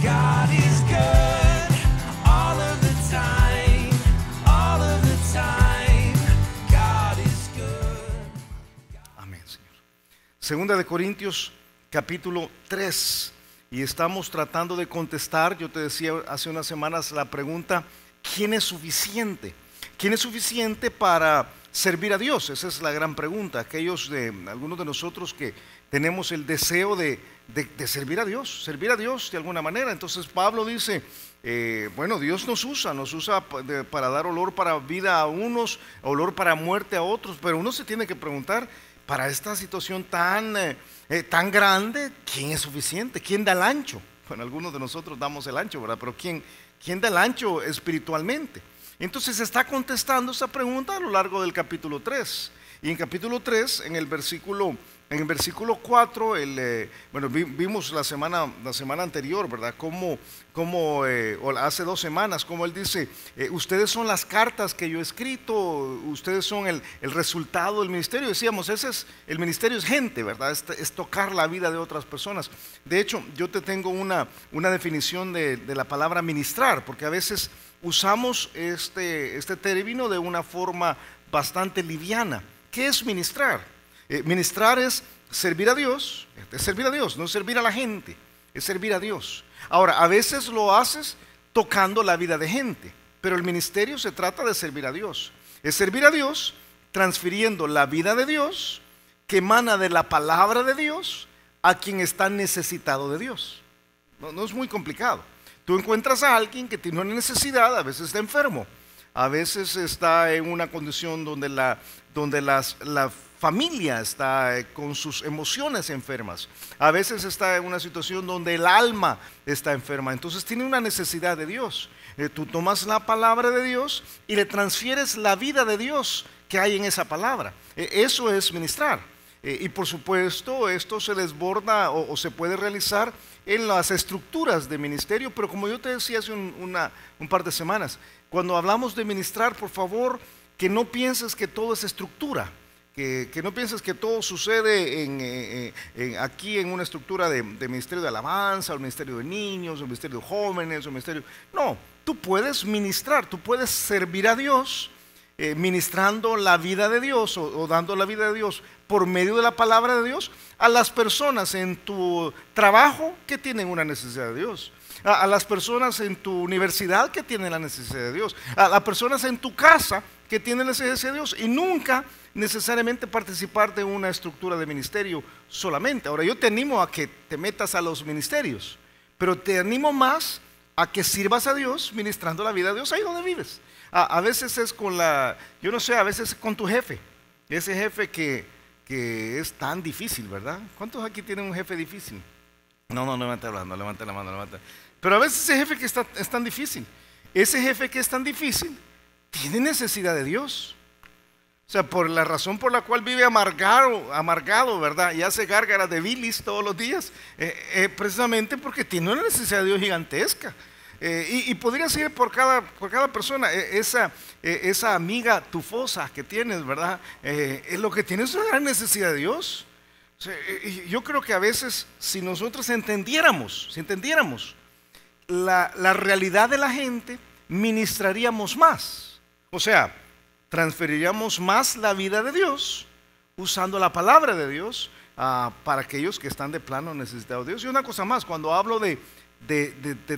God is good all of the time, all of the time. God is good. Amén, Señor. Segunda de Corintios, capítulo 3. Y estamos tratando de contestar, yo te decía hace unas semanas, la pregunta: ¿quién es suficiente? ¿Quién es suficiente para servir a Dios? Esa es la gran pregunta. Algunos de nosotros que tenemos el deseo de servir a Dios de alguna manera. Entonces Pablo dice, bueno, Dios nos usa para dar olor para vida a unos, olor para muerte a otros, pero uno se tiene que preguntar, para esta situación tan grande, ¿quién es suficiente? ¿Quién da el ancho? Bueno, algunos de nosotros damos el ancho, ¿verdad? Pero ¿quién da el ancho espiritualmente? Entonces se está contestando esa pregunta a lo largo del capítulo 3. Y en capítulo 3, en el versículo 4, vimos la semana anterior, ¿verdad? O hace 2 semanas, como él dice, ustedes son las cartas que yo he escrito, ustedes son el resultado del ministerio. Decíamos, el ministerio es gente, ¿verdad? Es tocar la vida de otras personas. De hecho, yo te tengo una definición de la palabra ministrar, porque a veces usamos este término de una forma bastante liviana. ¿Qué es ministrar? Ministrar es servir a Dios, no es servir a la gente, es servir a Dios. Ahora, a veces lo haces tocando la vida de gente, pero el ministerio se trata de servir a Dios. Es servir a Dios transfiriendo la vida de Dios que emana de la palabra de Dios a quien está necesitado de Dios. No es muy complicado. Tú encuentras a alguien que tiene una necesidad, a veces está enfermo, a veces está en una condición donde la familia está con sus emociones enfermas, a veces está en una situación donde el alma está enferma, entonces tiene una necesidad de Dios. Tú tomas la palabra de Dios y le transfieres la vida de Dios que hay en esa palabra. Eso es ministrar. Y por supuesto esto se desborda o se puede realizar en las estructuras de ministerio, pero como yo te decía hace un par de semanas, cuando hablamos de ministrar, por favor, que no pienses que todo es estructura, que no pienses que todo sucede aquí en una estructura de ministerio de alabanza, o ministerio de niños, o ministerio de jóvenes, o ministerio... No, tú puedes ministrar, tú puedes servir a Dios ministrando la vida de Dios o dando la vida de Dios por medio de la palabra de Dios a las personas en tu trabajo que tienen una necesidad de Dios, a las personas en tu universidad que tienen la necesidad de Dios, a las personas en tu casa que tienen la necesidad de Dios, y nunca necesariamente participar de una estructura de ministerio solamente. Ahora, yo te animo a que te metas a los ministerios, pero te animo más a que sirvas a Dios ministrando la vida de Dios ahí donde vives. A veces es a veces es con tu jefe, ese jefe que es tan difícil, ¿verdad? ¿Cuántos aquí tienen un jefe difícil? No, levanta la mano. Pero a veces ese jefe que es tan difícil, ese jefe que es tan difícil, tiene necesidad de Dios. O sea, por la razón por la cual vive amargado, ¿verdad? Y hace gárgaras de bilis todos los días, precisamente porque tiene una necesidad de Dios gigantesca. Y podría ser por cada persona, esa amiga tufosa que tienes, ¿verdad? Es lo que tienes, una gran necesidad de Dios. O sea, yo creo que a veces, si nosotros entendiéramos la realidad de la gente, ministraríamos más. O sea, transferiríamos más la vida de Dios usando la palabra de Dios para aquellos que están de plano necesitados de Dios. Y una cosa más, cuando hablo de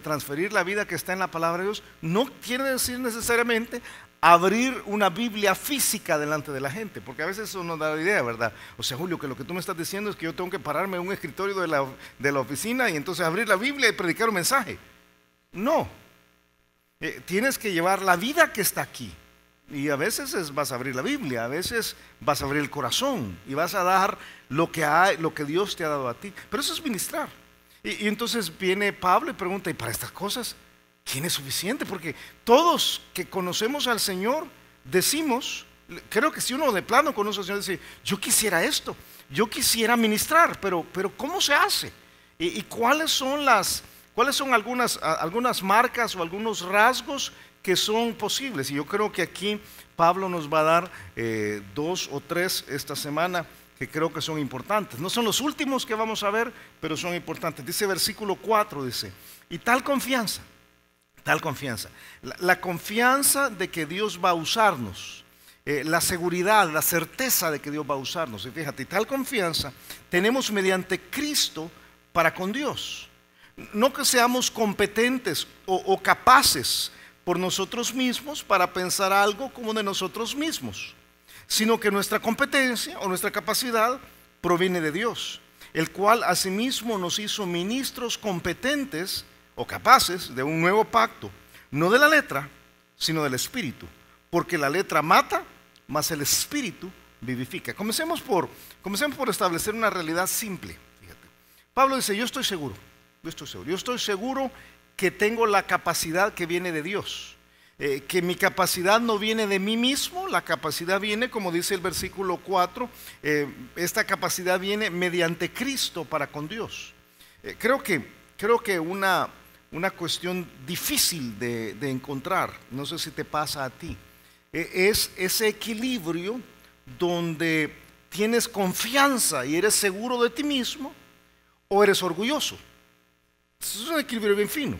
transferir la vida que está en la palabra de Dios, no quiere decir necesariamente abrir una Biblia física delante de la gente, porque a veces eso nos da la idea, ¿verdad? O sea, Julio, que lo que tú me estás diciendo es que yo tengo que pararme en un escritorio de la oficina y entonces abrir la Biblia y predicar un mensaje. No, tienes que llevar la vida que está aquí. Y a veces vas a abrir la Biblia, a veces vas a abrir el corazón y vas a dar lo que Dios te ha dado a ti. Pero eso es ministrar. Y entonces viene Pablo y pregunta, ¿y para estas cosas quién es suficiente? Porque todos que conocemos al Señor decimos, creo que si uno de plano conoce al Señor, dice, yo quisiera esto, yo quisiera ministrar, pero ¿cómo se hace? ¿Y cuáles son algunas marcas o algunos rasgos que son posibles? Y yo creo que aquí Pablo nos va a dar 2 o 3 esta semana que creo que son importantes. No son los últimos que vamos a ver, pero son importantes. Dice versículo 4, dice, y tal confianza, la confianza de que Dios va a usarnos, la seguridad, la certeza de que Dios va a usarnos. Y fíjate, tal confianza tenemos mediante Cristo para con Dios. No que seamos competentes o capaces por nosotros mismos para pensar algo como de nosotros mismos, sino que nuestra competencia o nuestra capacidad proviene de Dios, el cual asimismo nos hizo ministros competentes o capaces de un nuevo pacto, no de la letra, sino del Espíritu, porque la letra mata, mas el Espíritu vivifica. Comencemos por establecer una realidad simple. Fíjate. Pablo dice, yo estoy seguro que tengo la capacidad que viene de Dios, que mi capacidad no viene de mí mismo, la capacidad viene, como dice el versículo 4, esta capacidad viene mediante Cristo para con Dios. Creo que una cuestión difícil de encontrar, no sé si te pasa a ti, es ese equilibrio donde tienes confianza y eres seguro de ti mismo o eres orgulloso. Es un equilibrio bien fino.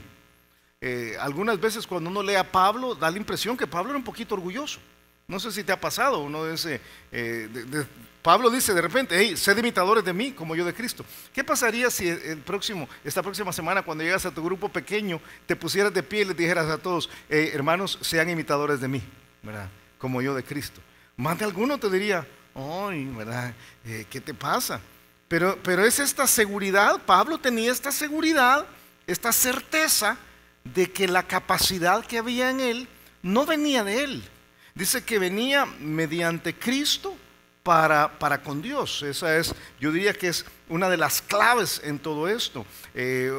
Algunas veces cuando uno lee a Pablo da la impresión que Pablo era un poquito orgulloso. No sé si te ha pasado. Uno dice, Pablo dice de repente, hey, sed imitadores de mí como yo de Cristo. ¿Qué pasaría si esta próxima semana cuando llegas a tu grupo pequeño te pusieras de pie y les dijeras a todos, hermanos, sean imitadores de mí, ¿verdad? Como yo de Cristo? Más de alguno te diría, ay, ¿verdad? ¿Qué te pasa? Pero es esta seguridad. Pablo tenía esta seguridad, esta certeza de que la capacidad que había en él no venía de él. Dice que venía mediante Cristo para con Dios. Esa es, yo diría que es una de las claves en todo esto.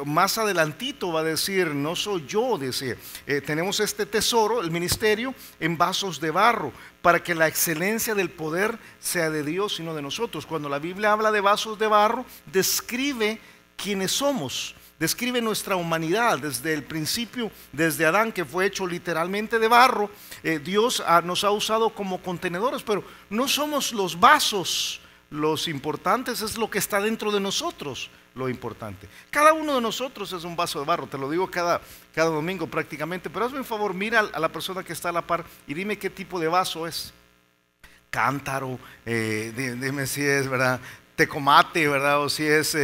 Más adelantito va a decir, no soy yo, dice, tenemos este tesoro, el ministerio, en vasos de barro, para que la excelencia del poder sea de Dios y no de nosotros. Cuando la Biblia habla de vasos de barro, describe quiénes somos, describe nuestra humanidad desde el principio, desde Adán, que fue hecho literalmente de barro. Dios nos ha usado como contenedores, pero no somos los vasos los importantes, es lo que está dentro de nosotros lo importante. Cada uno de nosotros es un vaso de barro, te lo digo cada domingo prácticamente, pero hazme un favor, mira a la persona que está a la par y dime qué tipo de vaso es. Cántaro, dime si es, ¿verdad?, tecomate, ¿verdad?, o si es...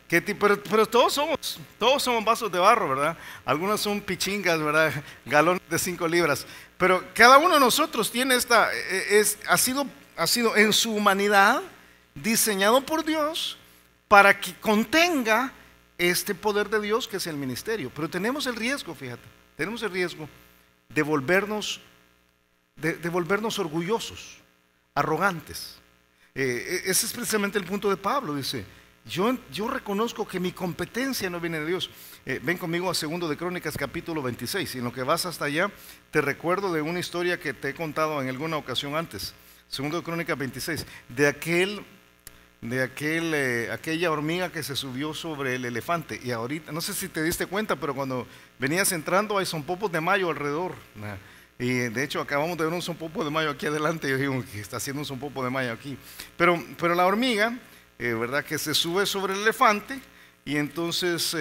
¿qué tipo? Pero todos somos vasos de barro, ¿verdad? Algunos son pichingas, ¿verdad?, galones de 5 libras, pero cada uno de nosotros tiene ha sido en su humanidad diseñado por Dios para que contenga este poder de Dios que es el ministerio. Pero tenemos el riesgo, fíjate, de volvernos orgullosos, arrogantes. Ese es precisamente el punto de Pablo. Dice, yo reconozco que mi competencia no viene de Dios. Ven conmigo a 2 de Crónicas capítulo 26. Y en lo que vas hasta allá, te recuerdo de una historia que te he contado en alguna ocasión antes. 2 de Crónicas 26, de aquella hormiga que se subió sobre el elefante. Y ahorita, no sé si te diste cuenta, pero cuando venías entrando hay sonpopos de mayo alrededor. Y de hecho acabamos de ver un sonpopo de mayo aquí adelante. Yo digo, que está haciendo un sonpopo de mayo aquí. Pero la hormiga, ¿verdad?, que se sube sobre el elefante y entonces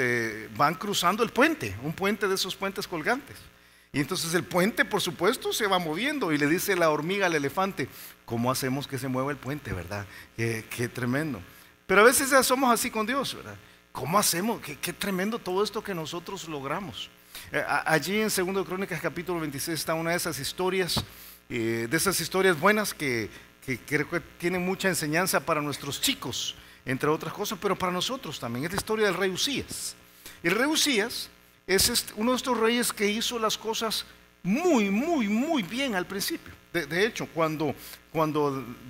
van cruzando el puente, un puente de esos puentes colgantes. Y entonces el puente, por supuesto, se va moviendo y le dice la hormiga al elefante, ¿cómo hacemos que se mueva el puente, verdad? Qué tremendo. Pero a veces ya somos así con Dios, ¿verdad? ¿Cómo hacemos? Qué tremendo todo esto que nosotros logramos. Allí en 2 de Crónicas capítulo 26 está una de esas historias buenas que creo que tienen mucha enseñanza para nuestros chicos, entre otras cosas, pero para nosotros también. Es la historia del rey Usías. El rey Usías es uno de estos reyes que hizo las cosas muy, muy, muy bien al principio. De hecho, cuando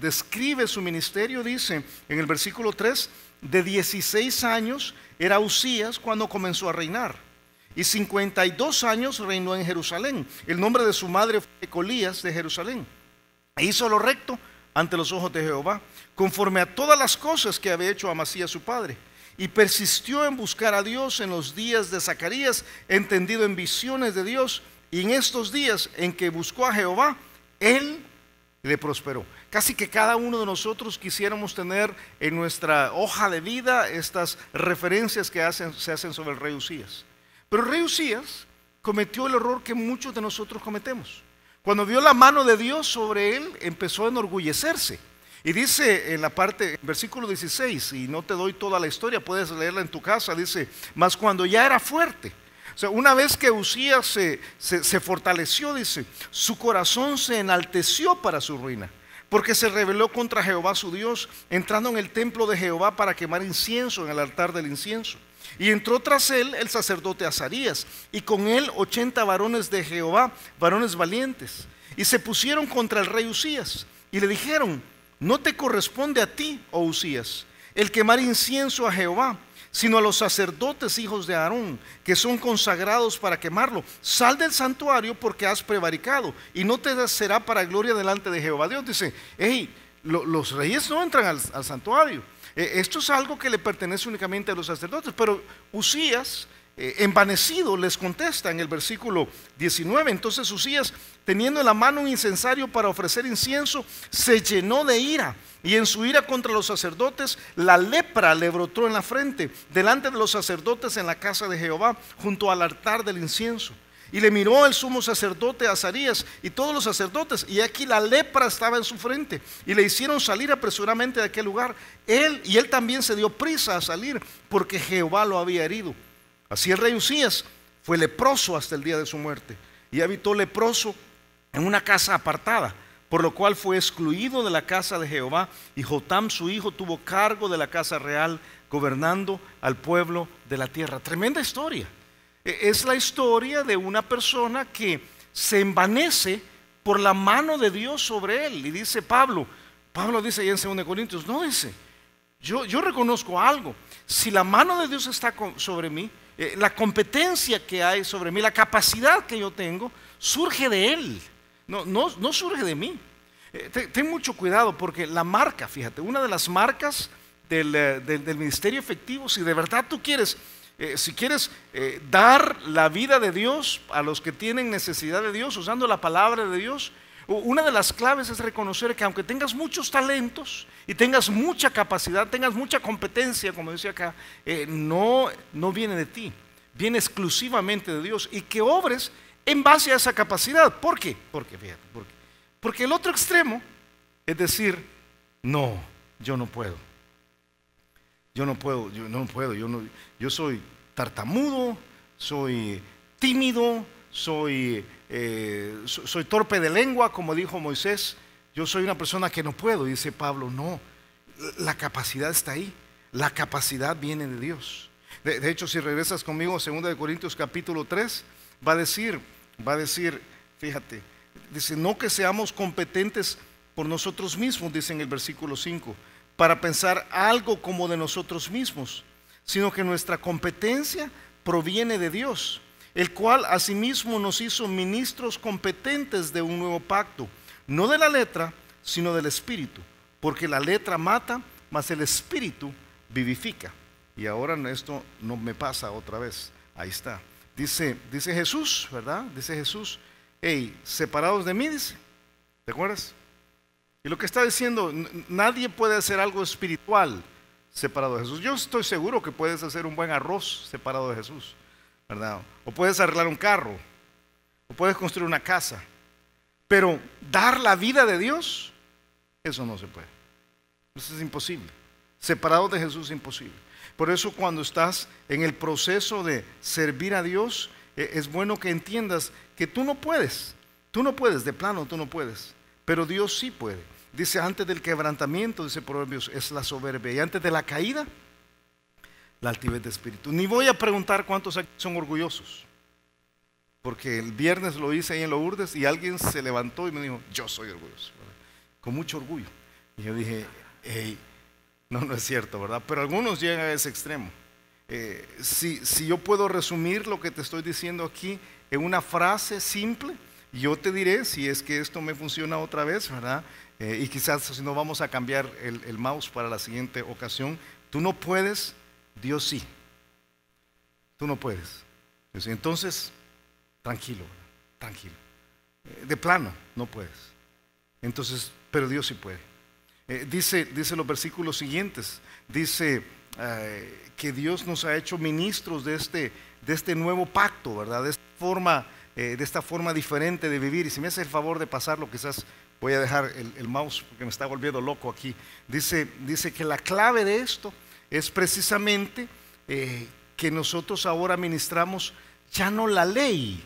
describe su ministerio, dice en el versículo 3, de 16 años era Usías cuando comenzó a reinar, y 52 años reinó en Jerusalén. El nombre de su madre fue Ecolías de Jerusalén. E hizo lo recto ante los ojos de Jehová, conforme a todas las cosas que había hecho Amasías su padre. Y persistió en buscar a Dios en los días de Zacarías, entendido en visiones de Dios. Y en estos días en que buscó a Jehová, él y le prosperó. Casi que cada uno de nosotros quisiéramos tener en nuestra hoja de vida estas referencias que se hacen sobre el rey Usías. Pero el rey Usías cometió el error que muchos de nosotros cometemos. Cuando vio la mano de Dios sobre él, empezó a enorgullecerse. Y dice en la parte, versículo 16, y no te doy toda la historia, puedes leerla en tu casa, dice, mas cuando ya era fuerte. O sea, una vez que Usías se fortaleció, dice, su corazón se enalteció para su ruina, porque se rebeló contra Jehová su Dios, entrando en el templo de Jehová para quemar incienso en el altar del incienso. Y entró tras él el sacerdote Azarías, y con él 80 varones de Jehová, varones valientes. Y se pusieron contra el rey Usías, y le dijeron, no te corresponde a ti, oh Usías, el quemar incienso a Jehová, sino a los sacerdotes hijos de Aarón, que son consagrados para quemarlo. Sal del santuario porque has prevaricado, y no te será para gloria delante de Jehová Dios. Dice, hey, los reyes no entran al santuario. Esto es algo que le pertenece únicamente a los sacerdotes. Pero Usías, envanecido, les contesta en el versículo 19. Entonces Usías, teniendo en la mano un incensario para ofrecer incienso, se llenó de ira, y en su ira contra los sacerdotes, la lepra le brotó en la frente, delante de los sacerdotes en la casa de Jehová, junto al altar del incienso. Y le miró el sumo sacerdote Azarías y todos los sacerdotes, y aquí la lepra estaba en su frente, y le hicieron salir apresuradamente de aquel lugar. Él también se dio prisa a salir, porque Jehová lo había herido. Así el rey Usías fue leproso hasta el día de su muerte, y habitó leproso en una casa apartada, por lo cual fue excluido de la casa de Jehová, y Jotam su hijo tuvo cargo de la casa real, gobernando al pueblo de la tierra. Tremenda historia. Es la historia de una persona que se envanece por la mano de Dios sobre él. Y dice Pablo dice ahí en 2 Corintios, no, dice, yo reconozco algo. Si la mano de Dios está sobre mí, la competencia que hay sobre mí, la capacidad que yo tengo, surge de Él, no surge de mí. Ten mucho cuidado, porque la marca, fíjate, una de las marcas del ministerio efectivo, si de verdad tú quieres, si quieres dar la vida de Dios a los que tienen necesidad de Dios, usando la palabra de Dios, una de las claves es reconocer que aunque tengas muchos talentos y tengas mucha capacidad, tengas mucha competencia, como dice acá, no viene de ti, viene exclusivamente de Dios, y que obres en base a esa capacidad. ¿Por qué? Porque el otro extremo es decir, no, yo no puedo, yo soy tartamudo, soy tímido, soy torpe de lengua, como dijo Moisés, yo soy una persona que no puedo. Dice Pablo, no, la capacidad está ahí, la capacidad viene de Dios. De hecho, si regresas conmigo a 2 Corintios capítulo 3, va a decir, fíjate, dice, no que seamos competentes por nosotros mismos, dice en el versículo 5, para pensar algo como de nosotros mismos, sino que nuestra competencia proviene de Dios, el cual asimismo nos hizo ministros competentes de un nuevo pacto, no de la letra, sino del espíritu, porque la letra mata, mas el espíritu vivifica. Y ahora esto no me pasa otra vez, ahí está. Dice Jesús, ¿verdad? Dice Jesús, hey, separados de mí, dice, ¿te acuerdas? Y lo que está diciendo, nadie puede hacer algo espiritual separado de Jesús. Yo estoy seguro que puedes hacer un buen arroz separado de Jesús, ¿verdad? O puedes arreglar un carro, o puedes construir una casa, pero dar la vida de Dios, eso no se puede. Eso es imposible. Separado de Jesús es imposible. Por eso cuando estás en el proceso de servir a Dios, es bueno que entiendas que tú no puedes, de plano tú no puedes, pero Dios sí puede. Dice, antes del quebrantamiento, dice Proverbios, es la soberbia, y antes de la caída, la altivez de espíritu. Ni voy a preguntar cuántos aquí son orgullosos, porque el viernes lo hice ahí en Lourdes y alguien se levantó y me dijo, yo soy orgulloso, ¿verdad? Con mucho orgullo. Y yo dije, hey, no es cierto, ¿verdad? Pero algunos llegan a ese extremo. Si yo puedo resumir lo que te estoy diciendo aquí en una frase simple, yo te diré, si es que esto me funciona otra vez, ¿verdad? Y quizás si no vamos a cambiar el mouse para la siguiente ocasión. Tú no puedes, Dios sí. Tú no puedes. Entonces, tranquilo, ¿verdad? Tranquilo. De plano, no puedes. Entonces, pero Dios sí puede. Dice los versículos siguientes, dice que Dios nos ha hecho ministros de este nuevo pacto, ¿verdad? De esta forma diferente de vivir. Y si me hace el favor de pasarlo, quizás voy a dejar el mouse porque me está volviendo loco aquí. Dice que la clave de esto es precisamente que nosotros ahora ministramos ya no la ley.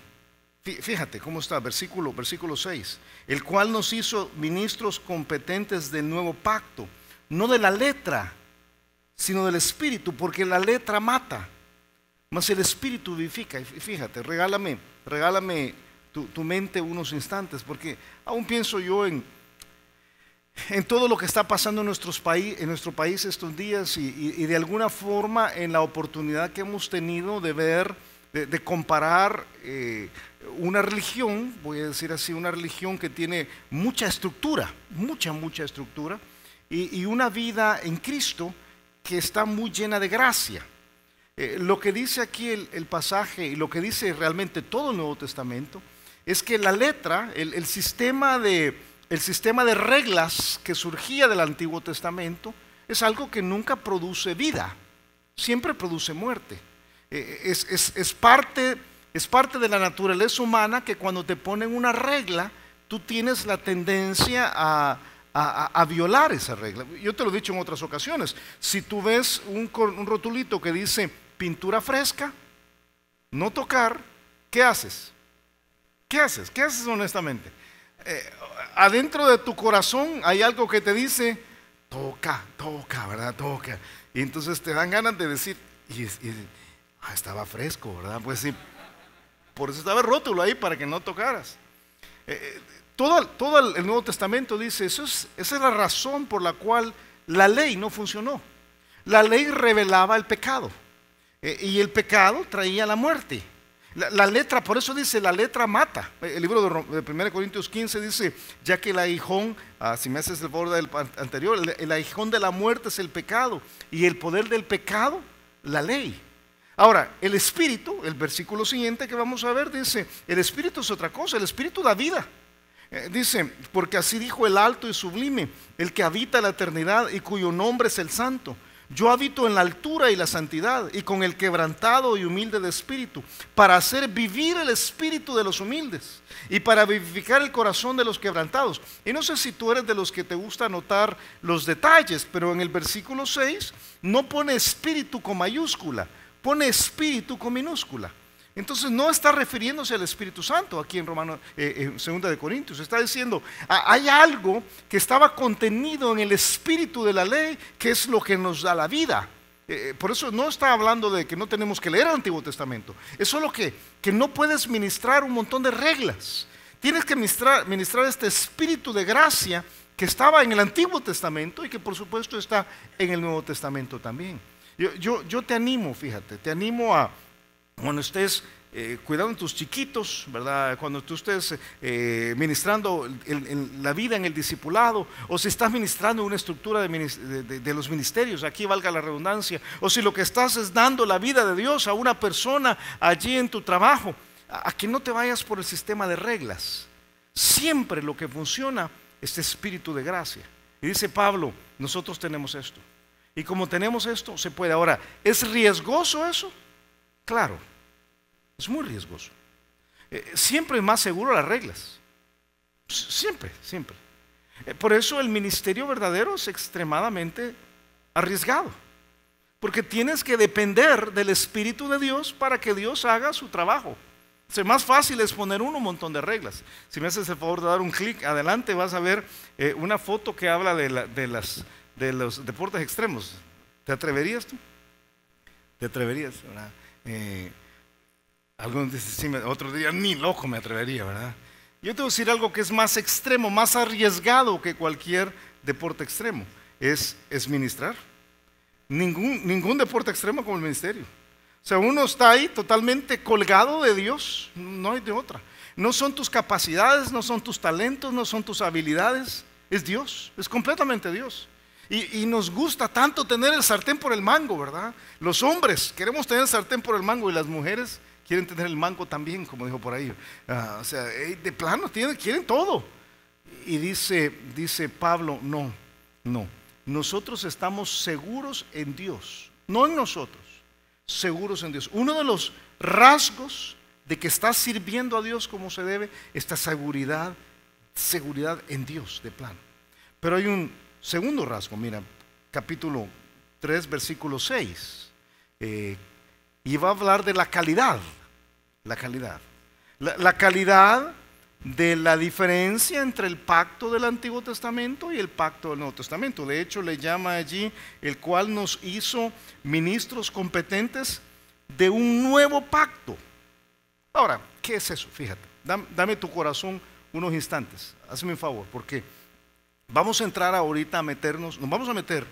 Fíjate cómo está, versículo 6, el cual nos hizo ministros competentes del nuevo pacto, no de la letra, sino del espíritu, porque la letra mata, mas el espíritu vivifica. Y fíjate, regálame tu mente unos instantes, porque aún pienso yo en todo lo que está pasando en nuestro país estos días y de alguna forma en la oportunidad que hemos tenido de ver, de comparar una religión, voy a decir así, una religión que tiene mucha estructura, mucha estructura, y una vida en Cristo que está muy llena de gracia. Lo que dice aquí el pasaje y lo que dice realmente todo el Nuevo Testamento es que la letra, el sistema de reglas que surgía del Antiguo Testamento es algo que nunca produce vida, siempre produce muerte. Es parte de la naturaleza humana que cuando te ponen una regla, tú tienes la tendencia a violar esa regla. Yo te lo he dicho en otras ocasiones. Si tú ves un rotulito que dice pintura fresca, no tocar, ¿qué haces? ¿Qué haces honestamente? Adentro de tu corazón hay algo que te dice, toca, ¿verdad? Toca. Y entonces te dan ganas de decir, estaba fresco, ¿verdad? Pues sí, por eso estaba el rótulo ahí, para que no tocaras. Todo el Nuevo Testamento dice, esa es la razón por la cual la ley no funcionó. La ley revelaba el pecado, y el pecado traía la muerte. La letra, por eso dice, la letra mata. El libro de 1 Corintios 15 dice, ya que el aguijón, si me haces el favor del anterior, el aguijón de la muerte es el pecado, y el poder del pecado, la ley. Ahora, el espíritu, el versículo siguiente que vamos a ver, dice, el espíritu es otra cosa, el espíritu da vida. Dice, porque así dijo el alto y sublime, el que habita la eternidad y cuyo nombre es el santo. Yo habito en la altura y la santidad, y con el quebrantado y humilde de espíritu, para hacer vivir el espíritu de los humildes y para vivificar el corazón de los quebrantados. Y no sé si tú eres de los que te gusta anotar los detalles, pero en el versículo 6 no pone espíritu con mayúscula, pone espíritu con minúscula. Entonces no está refiriéndose al Espíritu Santo aquí en 2 de Corintios. Está diciendo, hay algo que estaba contenido en el espíritu de la ley, que es lo que nos da la vida. Por eso no está hablando de que no tenemos que leer el Antiguo Testamento. Es solo que no puedes ministrar un montón de reglas. Tienes que ministrar este espíritu de gracia que estaba en el Antiguo Testamento y que por supuesto está en el Nuevo Testamento también. Yo te animo, fíjate, te animo a, cuando estés cuidando a tus chiquitos, ¿verdad? Cuando tú estés ministrando la vida en el discipulado, o si estás ministrando una estructura de los ministerios, aquí valga la redundancia, o si lo que estás es dando la vida de Dios a una persona allí en tu trabajo, a que no te vayas por el sistema de reglas. Siempre lo que funciona es espíritu de gracia. Y dice Pablo, nosotros tenemos esto. Y como tenemos esto, se puede. Ahora, ¿es riesgoso eso? Claro, es muy riesgoso. Siempre es más seguro las reglas. Siempre. Por eso el ministerio verdadero es extremadamente arriesgado. Porque tienes que depender del Espíritu de Dios para que Dios haga su trabajo. Más fácil es poner un montón de reglas. Si me haces el favor de dar un clic adelante, vas a ver una foto que habla de los deportes extremos. ¿Te atreverías tú? ¿Te atreverías? ¿Verdad? Algunos dicen, sí, otros días ni loco me atrevería, ¿verdad? Yo te voy a decir algo que es más extremo, más arriesgado que cualquier deporte extremo. Es ministrar. Ningún deporte extremo como el ministerio. O sea, uno está ahí totalmente colgado de Dios, no hay de otra. No son tus capacidades, no son tus talentos, no son tus habilidades, es Dios, es completamente Dios. Y nos gusta tanto tener el sartén por el mango, ¿verdad? Los hombres queremos tener el sartén por el mango y las mujeres quieren tener el mango también, como dijo por ahí. O sea, de plano quieren todo. Y dice Pablo, no, no. Nosotros estamos seguros en Dios, no en nosotros, seguros en Dios. Uno de los rasgos de que estás sirviendo a Dios como se debe, esta seguridad en Dios, de plano. Pero hay un segundo rasgo, mira, capítulo 3, versículo 6. Y va a hablar de la calidad. La calidad. La calidad de la diferencia entre el pacto del Antiguo Testamento y el pacto del Nuevo Testamento. De hecho, le llama allí el cual nos hizo ministros competentes de un nuevo pacto. Ahora, ¿qué es eso? Fíjate, dame tu corazón unos instantes. Hazme un favor, porque vamos a entrar ahorita nos vamos a meter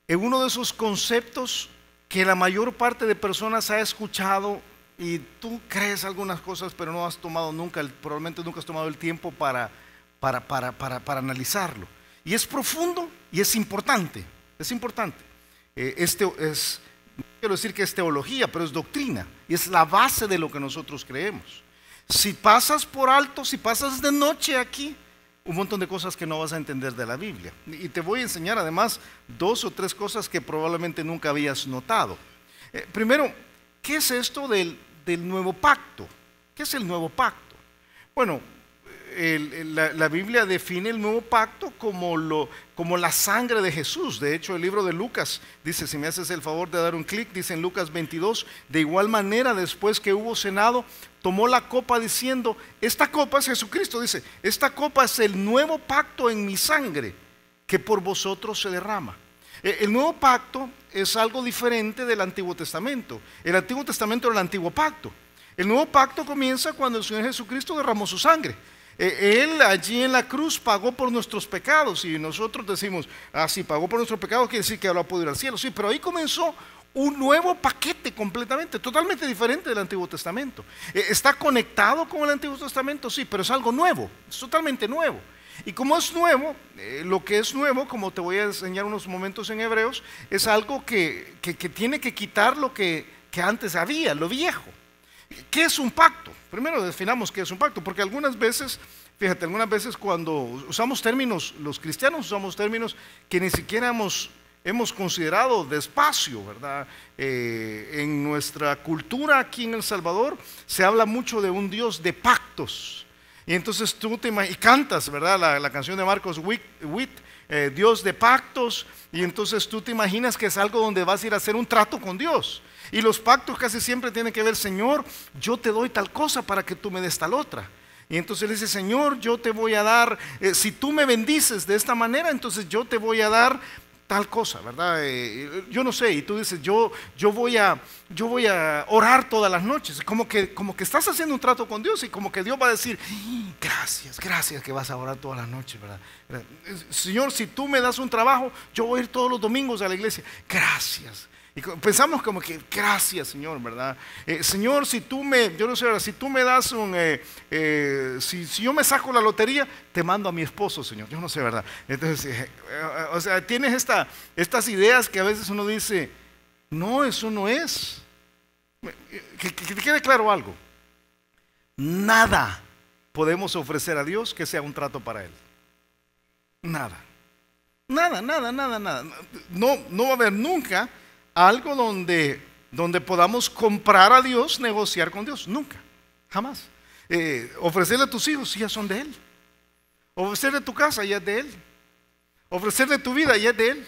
en uno de esos conceptos que la mayor parte de personas ha escuchado y tú crees algunas cosas, pero no has tomado nunca, probablemente nunca has tomado el tiempo para analizarlo. Y es profundo y es importante. Es importante. No quiero decir que es teología, pero es doctrina. Y es la base de lo que nosotros creemos. Si pasas por alto, si pasas de noche aquí, un montón de cosas que no vas a entender de la Biblia. Y te voy a enseñar además 2 o 3 cosas que probablemente nunca habías notado. Primero, ¿qué es esto del nuevo pacto? ¿Qué es el nuevo pacto? Bueno, la Biblia define el nuevo pacto como la sangre de Jesús. De hecho, el libro de Lucas dice, si me haces el favor de dar un clic, dice en Lucas 22, de igual manera después que hubo cenado, tomó la copa diciendo, esta copa es Jesucristo, dice, esta copa es el nuevo pacto en mi sangre que por vosotros se derrama. El nuevo pacto es algo diferente del Antiguo Testamento. El Antiguo Testamento era el antiguo pacto. El nuevo pacto comienza cuando el Señor Jesucristo derramó su sangre. Él allí en la cruz pagó por nuestros pecados y nosotros decimos, sí, pagó por nuestros pecados, quiere decir que ahora puede ir al cielo. Sí, pero ahí comenzó un nuevo paquete completamente, totalmente diferente del Antiguo Testamento. ¿Está conectado con el Antiguo Testamento? Sí, pero es algo nuevo, es totalmente nuevo. Y como es nuevo, lo que es nuevo, como te voy a enseñar unos momentos en Hebreos, es algo que tiene que quitar lo que antes había, lo viejo. ¿Qué es un pacto? Primero definamos qué es un pacto, porque algunas veces, fíjate, algunas veces cuando usamos términos, los cristianos usamos términos que ni siquiera hemos considerado despacio, ¿verdad? En nuestra cultura aquí en El Salvador se habla mucho de un Dios de pactos. Y entonces tú y cantas, ¿verdad? La canción de Marcos Witt, Dios de pactos, y entonces tú te imaginas que es algo donde vas a ir a hacer un trato con Dios. Y los pactos casi siempre tienen que ver, Señor, yo te doy tal cosa para que tú me des tal otra. Y entonces le dice, Señor, yo te voy a dar, si tú me bendices de esta manera, entonces yo te voy a dar tal cosa, ¿verdad? Yo no sé, y tú dices, yo voy a orar todas las noches, como que estás haciendo un trato con Dios y como que Dios va a decir, gracias que vas a orar todas las noches, ¿verdad? Señor, si tú me das un trabajo, yo voy a ir todos los domingos a la iglesia, gracias. Y pensamos como que, gracias Señor, ¿verdad? Señor, si tú me das si yo me saco la lotería, te mando a mi esposo, Señor. Yo no sé, ¿verdad? Entonces, o sea, tienes estas ideas que a veces uno dice, no, eso no es. Que te quede claro algo. Nada podemos ofrecer a Dios que sea un trato para Él. Nada. Nada. No va a haber nunca algo donde podamos comprar a Dios, negociar con Dios. Nunca, jamás. Ofrecerle a tus hijos, ya son de Él. Ofrecerle tu casa, ya es de Él. Ofrecerle tu vida, ya es de Él.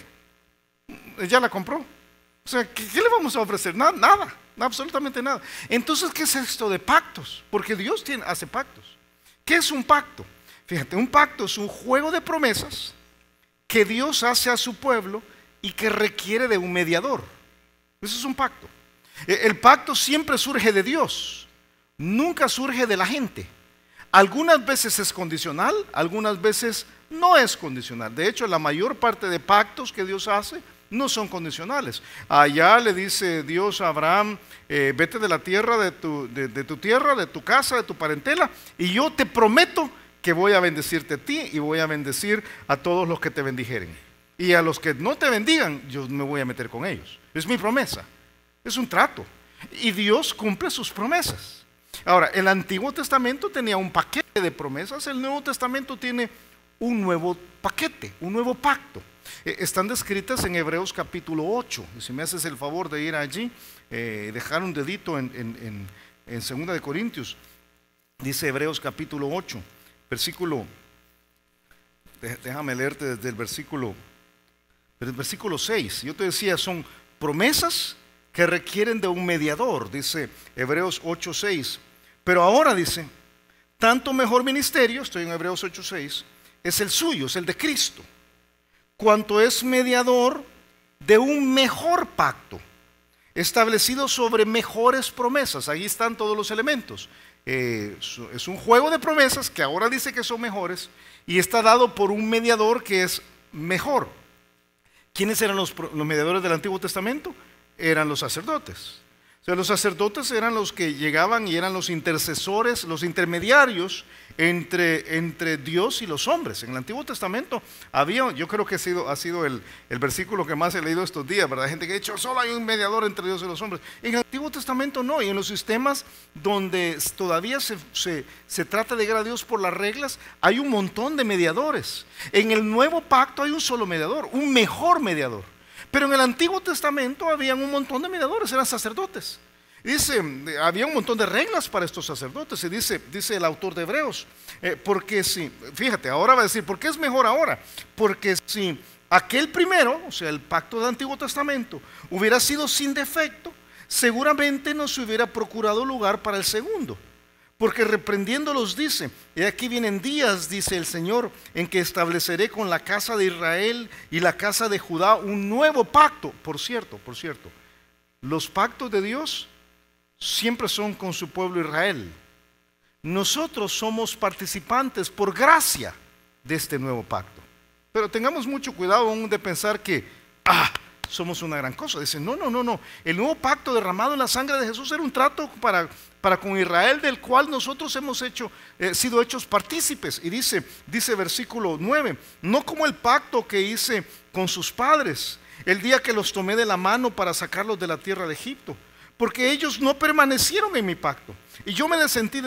Ya la compró. O sea, ¿qué le vamos a ofrecer? Nada, absolutamente nada. Entonces, ¿qué es esto de pactos? Porque Dios hace pactos. ¿Qué es un pacto? Fíjate, un pacto es un juego de promesas que Dios hace a su pueblo y que requiere de un mediador. Eso es un pacto. El pacto siempre surge de Dios, nunca surge de la gente. Algunas veces es condicional, algunas veces no es condicional. De hecho, la mayor parte de pactos que Dios hace no son condicionales. Allá le dice Dios a Abraham, vete de la tierra, de tu tierra, de tu casa, de tu parentela, y yo te prometo que voy a bendecirte a ti y voy a bendecir a todos los que te bendijeren. Y a los que no te bendigan, yo me voy a meter con ellos. Es mi promesa. Es un trato. Y Dios cumple sus promesas. Ahora, el Antiguo Testamento tenía un paquete de promesas, el Nuevo Testamento tiene un nuevo paquete, un nuevo pacto. Están descritas en Hebreos capítulo 8. Y si me haces el favor de ir allí, dejar un dedito en 2 de Corintios. Dice Hebreos capítulo 8, versículo, déjame leerte desde el versículo 6. Yo te decía, son promesas que requieren de un mediador, dice Hebreos 8:6. Pero ahora dice, tanto mejor ministerio, estoy en Hebreos 8:6, es el suyo, es el de Cristo, cuanto es mediador de un mejor pacto, establecido sobre mejores promesas. Ahí están todos los elementos. Es un juego de promesas que ahora dice que son mejores y está dado por un mediador que es mejor. ¿Quiénes eran los mediadores del Antiguo Testamento? Eran los sacerdotes. O sea, los sacerdotes eran los que llegaban y eran los intercesores, los intermediarios entre Dios y los hombres. En el Antiguo Testamento había, yo creo que ha sido el versículo que más he leído estos días, ¿verdad? Gente que ha dicho, solo hay un mediador entre Dios y los hombres. En el Antiguo Testamento no, y en los sistemas donde todavía se trata de llegar a Dios por las reglas, hay un montón de mediadores. En el Nuevo Pacto hay un solo mediador, un mejor mediador. Pero en el Antiguo Testamento habían un montón de mediadores, eran sacerdotes. Dice, había un montón de reglas para estos sacerdotes. Y dice el autor de Hebreos, porque si, fíjate, ahora va a decir, ¿por qué es mejor ahora? Porque si aquel primero, o sea, el pacto del Antiguo Testamento, hubiera sido sin defecto, seguramente no se hubiera procurado lugar para el segundo. Porque reprendiéndolos dice, y aquí vienen días, dice el Señor, en que estableceré con la casa de Israel y la casa de Judá un nuevo pacto. Por cierto, los pactos de Dios siempre son con su pueblo Israel. Nosotros somos participantes por gracia de este nuevo pacto. Pero tengamos mucho cuidado aún de pensar que, somos una gran cosa. Dice, no. El nuevo pacto derramado en la sangre de Jesús era un trato para con Israel, del cual nosotros hemos sido hechos partícipes. Y dice versículo 9, no como el pacto que hice con sus padres, el día que los tomé de la mano para sacarlos de la tierra de Egipto, porque ellos no permanecieron en mi pacto. Y yo me desentendí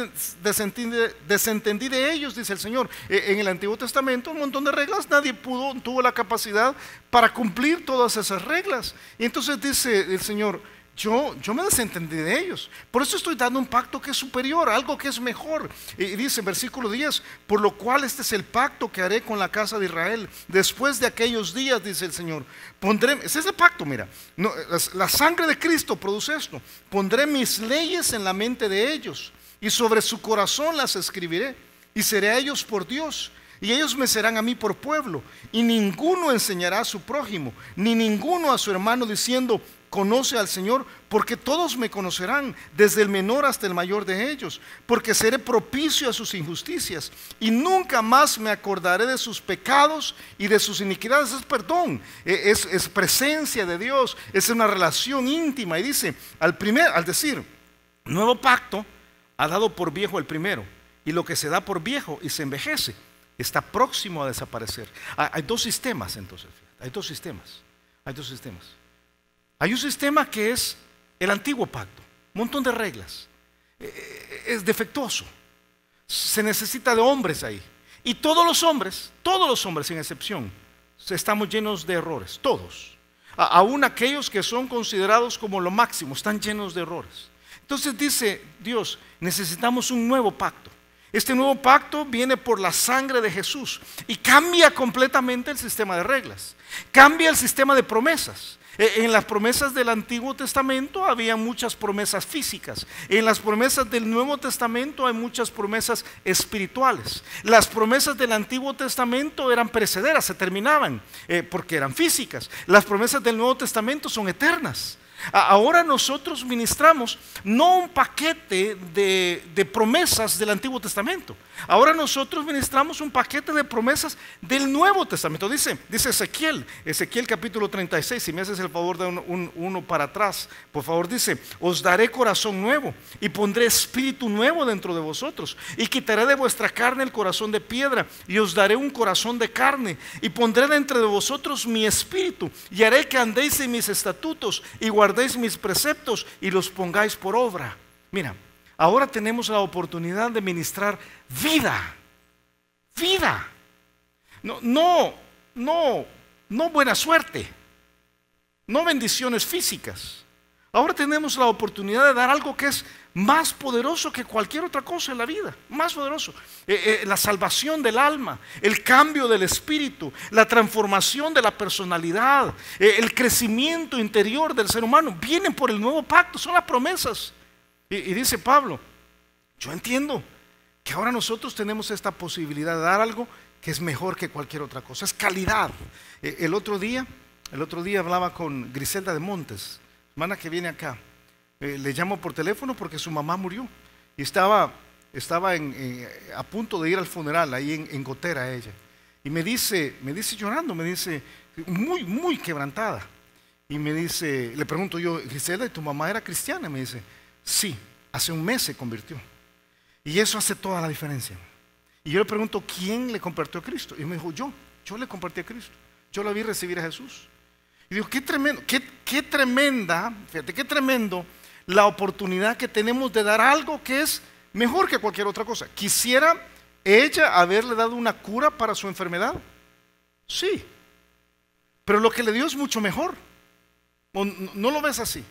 de ellos, dice el Señor. En el Antiguo Testamento, un montón de reglas, nadie tuvo la capacidad para cumplir todas esas reglas. Y entonces dice el Señor, yo me desentendí de ellos. Por eso estoy dando un pacto que es superior, algo que es mejor. Y dice en versículo 10, por lo cual este es el pacto que haré con la casa de Israel. Después de aquellos días, dice el Señor, ese es el pacto, mira. La sangre de Cristo produce esto. Pondré mis leyes en la mente de ellos y sobre su corazón las escribiré. Y seré a ellos por Dios. Y ellos me serán a mí por pueblo. Y ninguno enseñará a su prójimo, ni ninguno a su hermano diciendo, conoce al Señor, porque todos me conocerán, desde el menor hasta el mayor de ellos, porque seré propicio a sus injusticias y nunca más me acordaré de sus pecados y de sus iniquidades. Es perdón, es presencia de Dios, es una relación íntima. Y dice, al decir nuevo pacto, ha dado por viejo el primero, y lo que se da por viejo y se envejece está próximo a desaparecer. Hay dos sistemas entonces, fíjate, hay dos sistemas. Hay un sistema que es el antiguo pacto, un montón de reglas, es defectuoso, se necesita de hombres ahí. Y todos los hombres sin excepción, estamos llenos de errores, todos. Aún aquellos que son considerados como lo máximo, están llenos de errores. Entonces dice Dios, necesitamos un nuevo pacto. Este nuevo pacto viene por la sangre de Jesús y cambia completamente el sistema de reglas, cambia el sistema de promesas. En las promesas del Antiguo Testamento había muchas promesas físicas. En las promesas del Nuevo Testamento hay muchas promesas espirituales. Las promesas del Antiguo Testamento eran perecederas, se terminaban porque eran físicas. Las promesas del Nuevo Testamento son eternas. Ahora nosotros ministramos no un paquete de promesas del Antiguo Testamento. Ahora nosotros ministramos un paquete de promesas del Nuevo Testamento. Dice Ezequiel capítulo 36, si me haces el favor de uno para atrás, por favor, dice, os daré corazón nuevo y pondré espíritu nuevo dentro de vosotros y quitaré de vuestra carne el corazón de piedra y os daré un corazón de carne y pondré dentro de vosotros mi espíritu y haré que andéis en mis estatutos y guardéis mis preceptos y los pongáis por obra. Mira, ahora tenemos la oportunidad de ministrar vida. Vida. No buena suerte. No bendiciones físicas. Ahora tenemos la oportunidad de dar algo que es más poderoso que cualquier otra cosa en la vida. Más poderoso. La salvación del alma, el cambio del espíritu, la transformación de la personalidad, el crecimiento interior del ser humano. Vienen por el nuevo pacto, son las promesas. Y dice Pablo, yo entiendo que ahora nosotros tenemos esta posibilidad de dar algo que es mejor que cualquier otra cosa. Es calidad. El otro día hablaba con Griselda de Montes, hermana que viene acá. Le llamo por teléfono porque su mamá murió y estaba a punto de ir al funeral ahí en Gotera ella. Y me dice llorando, me dice muy quebrantada. Y me dice, le pregunto yo, Griselda, ¿y tu mamá era cristiana? Me dice, sí, hace un mes se convirtió. Y eso hace toda la diferencia. Y yo le pregunto, ¿quién le compartió a Cristo? Y me dijo, yo le compartí a Cristo. Yo la vi recibir a Jesús. Y digo, qué tremendo, qué tremenda, fíjate, qué tremendo la oportunidad que tenemos de dar algo que es mejor que cualquier otra cosa. ¿Quisiera ella haberle dado una cura para su enfermedad? Sí. Pero lo que le dio es mucho mejor. ¿No lo ves así?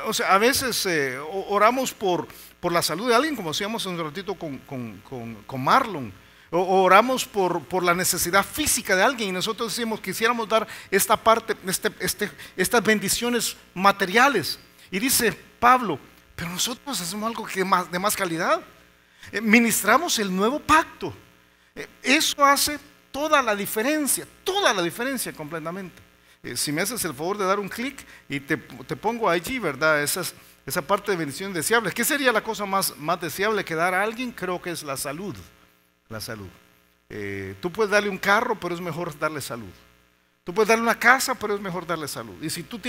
O sea, a veces oramos por la salud de alguien, como hacíamos un ratito con Marlon. O oramos por la necesidad física de alguien y nosotros decimos, quisiéramos dar esta parte, estas bendiciones materiales. Y dice Pablo, pero nosotros hacemos algo de más calidad. Ministramos el nuevo pacto. Eso hace toda la diferencia completamente. Si me haces el favor de dar un clic y te pongo allí, ¿verdad? Esa parte de bendición deseable. ¿Qué sería la cosa más deseable que dar a alguien? Creo que es la salud. La salud. Tú puedes darle un carro, pero es mejor darle salud. Tú puedes darle una casa, pero es mejor darle salud. Y si tú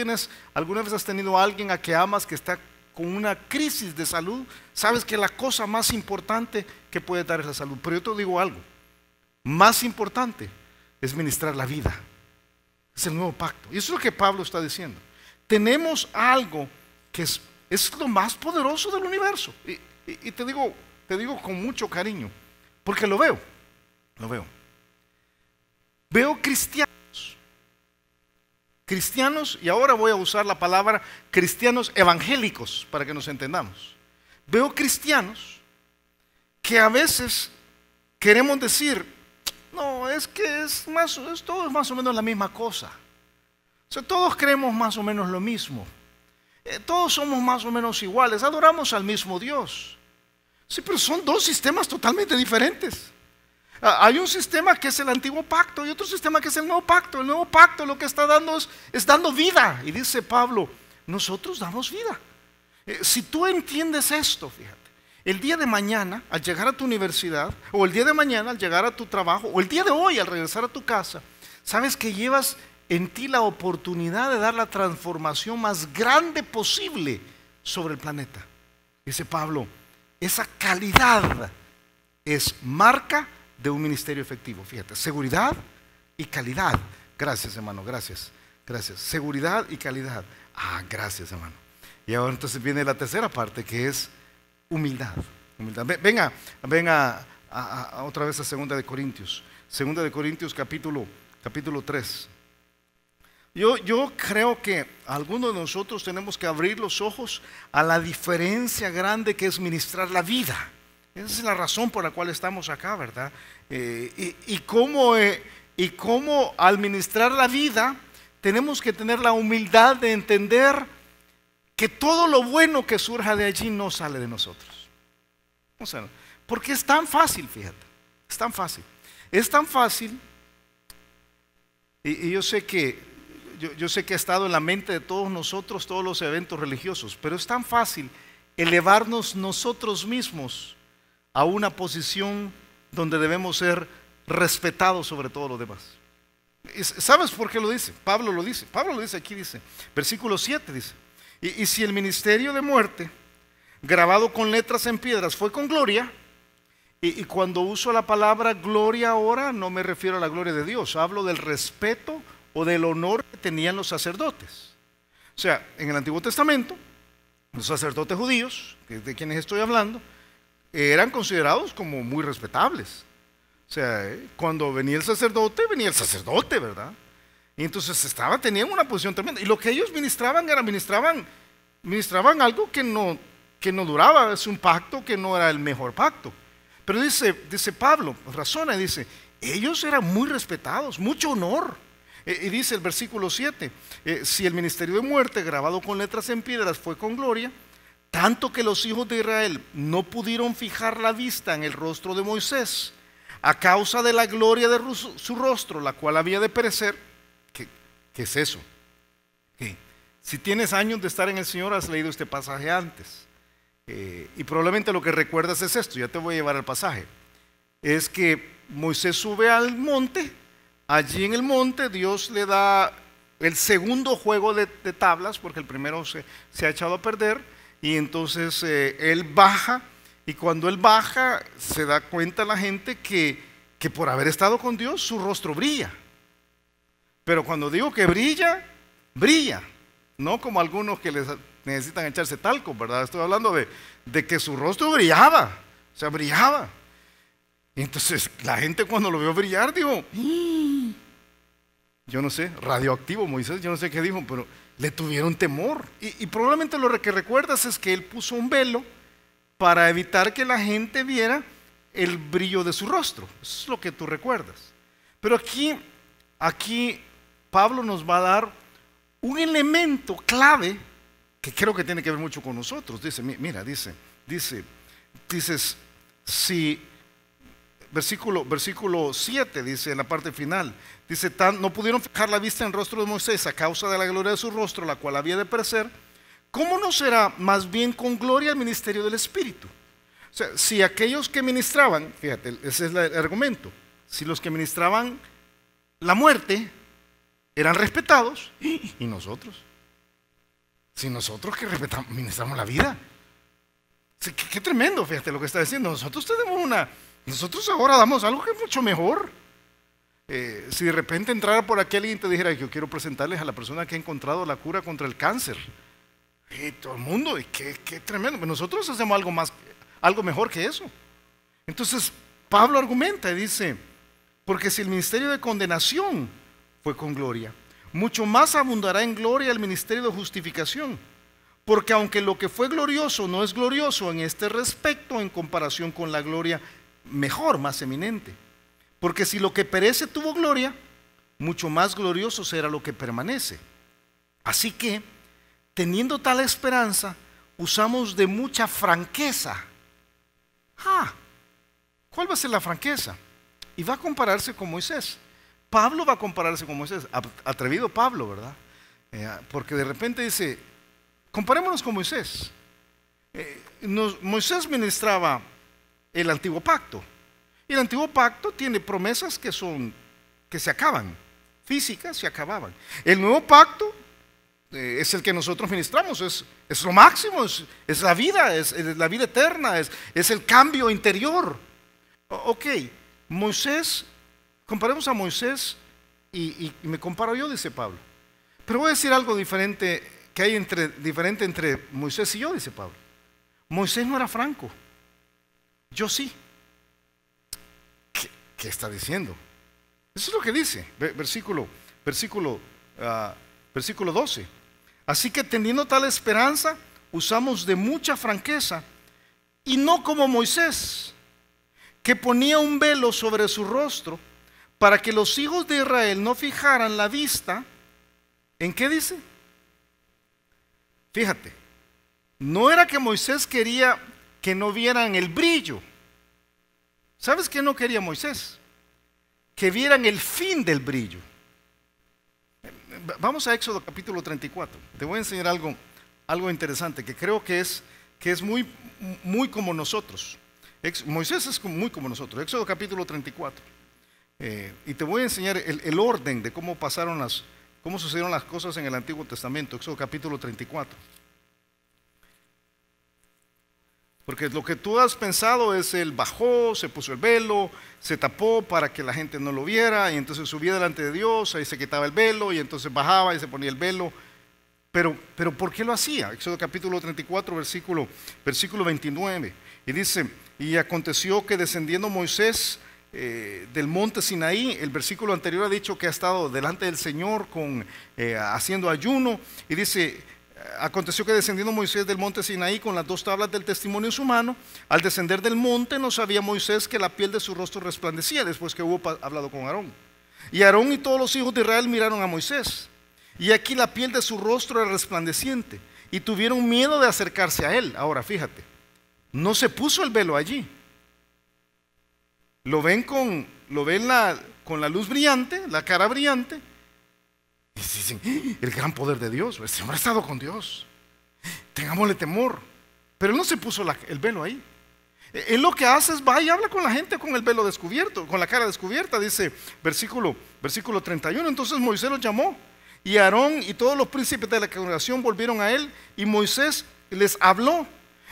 alguna vez has tenido a alguien a que amas que está con una crisis de salud, sabes que la cosa más importante que puede dar es la salud. Pero yo te digo algo, más importante es ministrar la vida. Es el nuevo pacto. Y eso es lo que Pablo está diciendo. Tenemos algo que es lo más poderoso del universo. Y te digo con mucho cariño, porque lo veo. Veo cristianos, y ahora voy a usar la palabra cristianos evangélicos para que nos entendamos. Veo cristianos que a veces queremos decir, no, es que todo es más o menos la misma cosa. O sea, todos creemos más o menos lo mismo. Todos somos más o menos iguales, adoramos al mismo Dios. Sí, pero son dos sistemas totalmente diferentes. Hay un sistema que es el antiguo pacto y otro sistema que es el nuevo pacto. El nuevo pacto lo que está dando es dando vida. Y dice Pablo, nosotros damos vida. Si tú entiendes esto, fíjate, el día de mañana al llegar a tu universidad, o el día de mañana al llegar a tu trabajo, o el día de hoy al regresar a tu casa, sabes que llevas en ti la oportunidad de dar la transformación más grande posible sobre el planeta. Dice Pablo, esa calidad es marca de un ministerio efectivo. Fíjate, seguridad y calidad. Gracias, hermano, gracias. Seguridad y calidad. Gracias, hermano. Y ahora entonces viene la tercera parte, que es humildad. Venga otra vez a 2 de Corintios. 2 de Corintios capítulo 3. Yo creo que algunos de nosotros tenemos que abrir los ojos a la diferencia grande que es ministrar la vida. Esa es la razón por la cual estamos acá, ¿verdad? Y cómo al ministrar la vida tenemos que tener la humildad de entender que todo lo bueno que surja de allí no sale de nosotros. O sea, porque es tan fácil, fíjate, es tan fácil. Y yo sé que ha estado en la mente de todos nosotros todos los eventos religiosos, pero es tan fácil elevarnos nosotros mismos a una posición donde debemos ser respetados sobre todo lo demás. ¿Sabes por qué lo dice? Pablo lo dice aquí, versículo 7 dice, y si el ministerio de muerte grabado con letras en piedras fue con gloria, y cuando uso la palabra gloria ahora no me refiero a la gloria de Dios, hablo del respeto o del honor que tenían los sacerdotes. O sea, en el Antiguo Testamento Los sacerdotes judíos, que es de quienes estoy hablando, eran considerados como muy respetables. O sea, cuando venía el sacerdote, ¿verdad? Y entonces tenían una posición tremenda. Y lo que ellos ministraban ministraban algo que no duraba, es un pacto que no era el mejor pacto. Pero dice Pablo, razona y dice, ellos eran muy respetados, mucho honor. Y dice el versículo 7, si el ministerio de muerte grabado con letras en piedras fue con gloria, tanto que los hijos de Israel no pudieron fijar la vista en el rostro de Moisés a causa de la gloria de su rostro, la cual había de perecer. ¿Qué es eso? ¿Qué? Si tienes años de estar en el Señor, has leído este pasaje antes. Y probablemente lo que recuerdas es esto, ya te voy a llevar al pasaje. Es que Moisés sube al monte, allí en el monte Dios le da el segundo juego de tablas, porque el primero se ha echado a perder, y entonces él baja, y cuando él baja se da cuenta la gente que por haber estado con Dios su rostro brilla. Pero cuando digo que brilla, brilla, no como algunos que necesitan echarse talco, ¿verdad? Estoy hablando de que su rostro brillaba, o sea, brillaba. Y entonces la gente cuando lo vio brillar dijo, yo no sé, radioactivo Moisés, yo no sé qué dijo, pero le tuvieron temor. Y probablemente lo que recuerdas es que él puso un velo para evitar que la gente viera el brillo de su rostro. Eso es lo que tú recuerdas. Pero aquí Pablo nos va a dar un elemento clave que creo que tiene que ver mucho con nosotros. Dice, mira, dices, si, versículo 7, dice en la parte final, dice, no pudieron fijar la vista en el rostro de Moisés a causa de la gloria de su rostro, la cual había de perecer, ¿cómo no será más bien con gloria el ministerio del Espíritu? O sea, si aquellos que ministraban, fíjate, ese es el argumento, si los que ministraban la muerte eran respetados, ¿y nosotros? Si nosotros que ministramos la vida. Qué tremendo, fíjate lo que está diciendo. Nosotros ahora damos algo que es mucho mejor. Si de repente entrara por aquí alguien y te dijera, yo quiero presentarles a la persona que ha encontrado la cura contra el cáncer. Y todo el mundo, y qué tremendo. Pero nosotros hacemos algo mejor que eso. Entonces, Pablo argumenta y dice, porque si el ministerio de condenación fue con gloria, mucho más abundará en gloria el ministerio de justificación, porque aunque lo que fue glorioso no es glorioso en este respecto en comparación con la gloria mejor, más eminente, porque si lo que perece tuvo gloria, mucho más glorioso será lo que permanece. Así que, teniendo tal esperanza, usamos de mucha franqueza. ¿Cuál va a ser la franqueza? Y va a compararse con Moisés. Pablo va a compararse con Moisés, atrevido Pablo, ¿verdad? Porque de repente dice, comparémonos con Moisés. Moisés ministraba el antiguo pacto, y el antiguo pacto tiene promesas que se acaban, físicas se acababan. El nuevo pacto es el que nosotros ministramos, es lo máximo, es la vida, es la vida eterna, es el cambio interior. Ok, Moisés, comparemos a Moisés y me comparo yo, dice Pablo. Pero voy a decir algo diferente que hay diferente entre Moisés y yo, dice Pablo. Moisés no era franco, yo sí. ¿Qué está diciendo? Eso es lo que dice, versículo 12. Así que teniendo tal esperanza, usamos de mucha franqueza, y no como Moisés, que ponía un velo sobre su rostro, para que los hijos de Israel no fijaran la vista. ¿En qué dice? Fíjate, no era que Moisés quería que no vieran el brillo. ¿Sabes qué no quería Moisés? Que vieran el fin del brillo. Vamos a Éxodo capítulo 34. Te voy a enseñar algo interesante que creo que es muy como nosotros. Moisés es muy como nosotros. Éxodo capítulo 34. Y te voy a enseñar el orden de cómo sucedieron las cosas en el Antiguo Testamento. Éxodo capítulo 34. Porque lo que tú has pensado es él bajó, se puso el velo, se tapó para que la gente no lo viera, y entonces subía delante de Dios, ahí se quitaba el velo, y entonces bajaba y se ponía el velo. Pero ¿por qué lo hacía? Éxodo capítulo 34, versículo 29. Y dice, y aconteció que descendiendo Moisés del monte Sinaí, el versículo anterior ha dicho que ha estado delante del Señor haciendo ayuno. Y dice, aconteció que descendiendo Moisés del monte Sinaí con las 2 tablas del testimonio en su mano, al descender del monte no sabía Moisés que la piel de su rostro resplandecía después que hubo hablado con Aarón. Y Aarón y todos los hijos de Israel miraron a Moisés. Y aquí la piel de su rostro era resplandeciente y tuvieron miedo de acercarse a él. Ahora fíjate, no se puso el velo allí. Lo ven con la luz brillante, la cara brillante. Y dicen, el gran poder de Dios, este hombre ha estado con Dios. Tengámosle temor. Pero él no se puso el velo ahí. Él lo que hace es va y habla con la gente con el velo descubierto, con la cara descubierta, dice versículo 31. Entonces Moisés los llamó. Y Aarón y todos los príncipes de la congregación volvieron a él y Moisés les habló.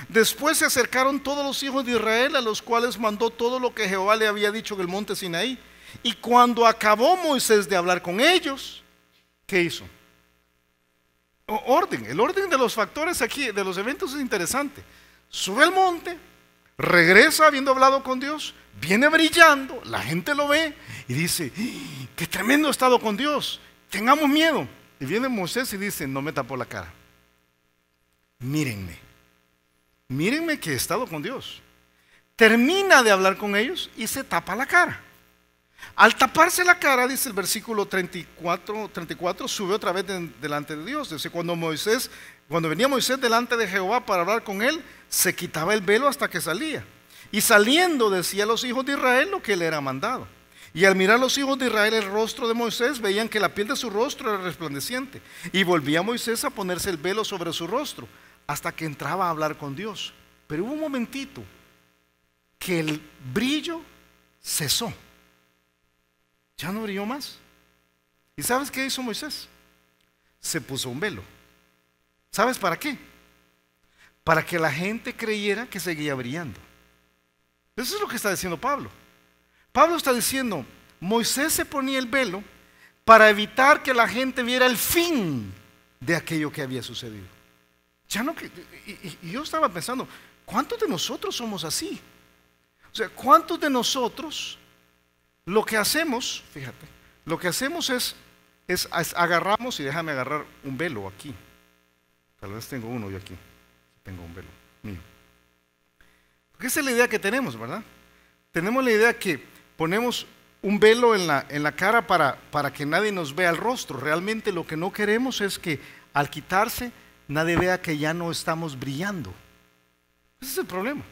Después se acercaron todos los hijos de Israel, a los cuales mandó todo lo que Jehová le había dicho en el monte Sinaí. Y cuando acabó Moisés de hablar con ellos, ¿qué hizo? El orden de los factores aquí, de los eventos es interesante. Sube al monte, regresa habiendo hablado con Dios, viene brillando, la gente lo ve y dice, qué tremendo he estado con Dios. Tengamos miedo. Y viene Moisés y dice, no me tapó la cara. Mírenme que he estado con Dios. Termina de hablar con ellos y se tapa la cara. Al taparse la cara, dice el versículo 34, sube otra vez delante de Dios. Dice, cuando venía Moisés delante de Jehová para hablar con él, se quitaba el velo hasta que salía. Y saliendo decía a los hijos de Israel lo que le era mandado. Y al mirar los hijos de Israel el rostro de Moisés, veían que la piel de su rostro era resplandeciente. Y volvía Moisés a ponerse el velo sobre su rostro, hasta que entraba a hablar con Dios. Pero hubo un momentito que el brillo cesó. Ya no brilló más. ¿Y sabes qué hizo Moisés? Se puso un velo. ¿Sabes para qué? Para que la gente creyera que seguía brillando. Eso es lo que está diciendo Pablo. Pablo está diciendo, Moisés se ponía el velo para evitar que la gente viera el fin de aquello que había sucedido. Y yo estaba pensando, ¿cuántos de nosotros somos así? O sea, ¿cuántos de nosotros lo que hacemos, fíjate, lo que hacemos es agarramos, y déjame agarrar un velo aquí. Tal vez tengo uno yo aquí, tengo un velo mío. Porque esa es la idea que tenemos, ¿verdad? Tenemos la idea que ponemos un velo en la cara para que nadie nos vea el rostro. Realmente lo que no queremos es que al quitarse nadie vea que ya no estamos brillando. Ese es el problema.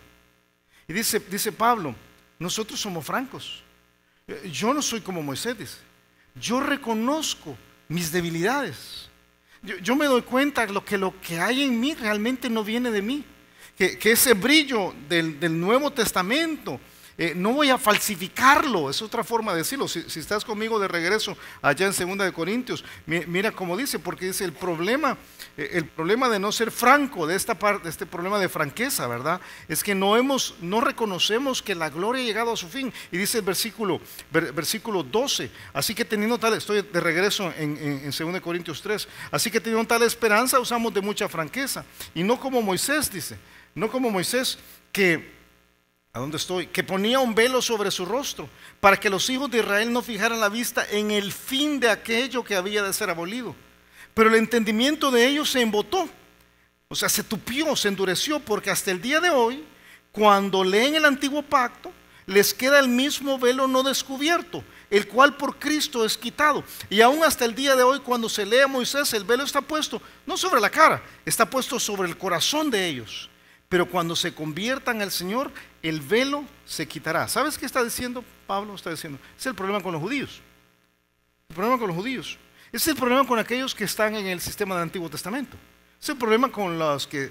Y dice Pablo, nosotros somos francos. Yo no soy como Moisés, dice. Yo reconozco mis debilidades. Yo me doy cuenta lo que hay en mí realmente no viene de mí. Que ese brillo del Nuevo Testamento, no voy a falsificarlo, es otra forma de decirlo. Si estás conmigo de regreso allá en 2 de Corintios, mira cómo dice, porque dice el problema de no ser franco, de esta parte, este problema de franqueza, ¿verdad? Es que no reconocemos que la gloria ha llegado a su fin. Y dice el versículo 12, así que teniendo tal, estoy de regreso en 2 Corintios 3, así que teniendo tal esperanza usamos de mucha franqueza, y no como Moisés, dice, no como Moisés ¿a dónde estoy? Que ponía un velo sobre su rostro para que los hijos de Israel no fijaran la vista en el fin de aquello que había de ser abolido. Pero el entendimiento de ellos se embotó, o sea, se tupió, se endureció, porque hasta el día de hoy, cuando leen el antiguo pacto, les queda el mismo velo no descubierto, el cual por Cristo es quitado. Y aún hasta el día de hoy, cuando se lee a Moisés, el velo está puesto no sobre la cara, está puesto sobre el corazón de ellos. Pero cuando se conviertan al Señor, el velo se quitará. ¿Sabes qué está diciendo Pablo? Está diciendo, ese es el problema con los judíos. El problema con los judíos. Ese es el problema con aquellos que están en el sistema del Antiguo Testamento. Ese es el problema con los que